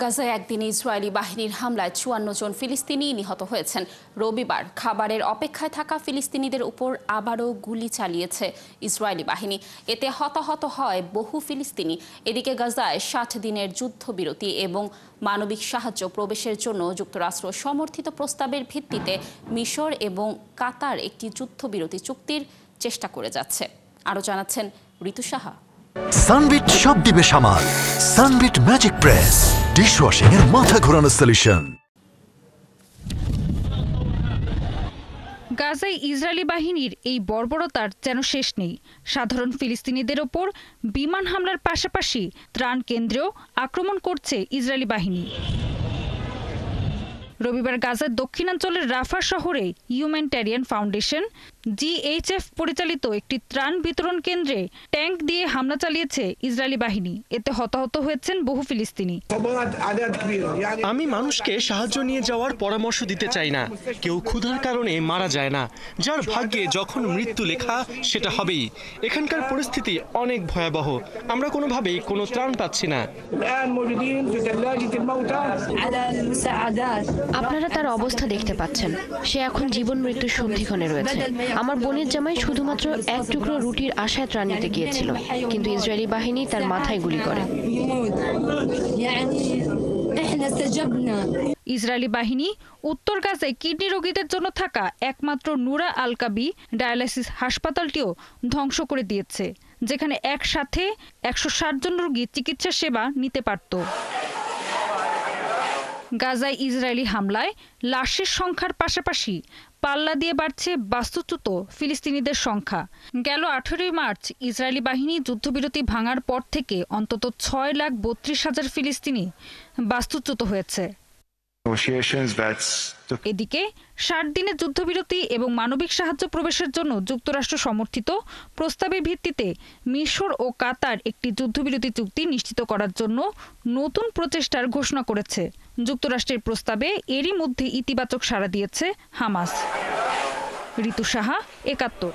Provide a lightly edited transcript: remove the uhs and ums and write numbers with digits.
গাজায় একদিনে ইসরায়েলি বাহিনীর হামলায় ৫৪ জন ফিলিস্তিনি নিহত হয়েছেন। রবিবার খাবারের অপেক্ষায় থাকা ফিলিস্তিনিদের উপর আবারও গুলি চালিয়েছে ইসরায়েলি বাহিনী। এতে হতাহত হয় বহু ফিলিস্তিনি। এদিকে গাজায় ৬০ দিনের যুদ্ধবিরতি এবং মানবিক সাহায্য প্রবেশের জন্য যুক্তরাষ্ট্র সমর্থিত প্রস্তাবের ভিত্তিতে মিশর এবং কাতার একটি যুদ্ধবিরতি চুক্তির চেষ্টা করে যাচ্ছে। আরও জানাচ্ছেন ঋতু সাহা। সানবিট সব দিবে সামাল। সানবিট ম্যাজিক প্রেস ডিশওয়াশিং এর মাথা ঘোরানো সলিউশন। গাজায় ইসরায়েলি বাহিনীর এই বর্বরতার যেন শেষ নেই। সাধারণ ফিলিস্তিনিদের ওপর বিমান হামলার পাশাপাশি ত্রাণ কেন্দ্রেও আক্রমণ করছে ইসরায়েলি বাহিনী। রবিবার গাজার দক্ষিণাঞ্চলের রাফা শহরে হিউম্যানিটেরিয়ান ফাউন্ডেশন জিএইচএফ পরিচালিত একটি ত্রাণ বিতরণ কেন্দ্রে ট্যাঙ্ক দিয়ে হামলা চালিয়েছে ইসরায়েলি বাহিনী। এতে হতাহত হয়েছেন বহু ফিলিস্তিনি। আমি মানুষকে সাহায্য নিয়ে যাওয়ার পরামর্শ দিতে চাই না। কেউ ক্ষুধার কারণে মারা যায় না। যার ভাগ্যে যখন মৃত্যু লেখা সেটা হবেই। এখানকার পরিস্থিতি অনেক ভয়াবহ। আমরা কোনোভাবেই কোনো ত্রাণ পাচ্ছি না। আপনারা তার অবস্থা দেখতে পাচ্ছেন। সে এখন জীবন মৃত্যুর সন্ধিক্ষণে রয়েছে। আমার বোনের জামাই শুধুমাত্র এক টুকরো রুটির আশায় ত্রাণ নিতে গিয়েছিল, কিন্তু ইসরায়েলি বাহিনী তার মাথায় গুলি করে। ইসরায়েলি বাহিনী উত্তর গাজায় কিডনি রোগীদের জন্য থাকা একমাত্র নুরা আল কাবি ডায়ালাইসিস হাসপাতালটিও ধ্বংস করে দিয়েছে, যেখানে একসাথে ১৬০ জন রোগী চিকিৎসা সেবা নিতে পারত। গাজায় ইসরায়েলি হামলায় লাশের সংখ্যার পাশাপাশি পাল্লা দিয়ে বাড়ছে বাস্তুচ্যুত ফিলিস্তিনিদের সংখ্যা। গেল ১৮ মার্চ ইসরায়েলি বাহিনী যুদ্ধবিরতি ভাঙার পর থেকে অন্তত ৬,৩২,০০০ ফিলিস্তিনি বাস্তুচ্যুত হয়েছে। এদিকে ৬০ দিনের যুদ্ধবিরতি এবং মানবিক সাহায্য প্রবেশের জন্য যুক্তরাষ্ট্র সমর্থিত প্রস্তাবের ভিত্তিতে মিশর ও কাতার একটি যুদ্ধবিরতি চুক্তি নিশ্চিত করার জন্য নতুন প্রচেষ্টার ঘোষণা করেছে। যুক্তরাষ্ট্রের প্রস্তাবে এরই মধ্যে ইতিবাচক সাড়া দিয়েছে হামাস। ঋতু সাহা, ৭১।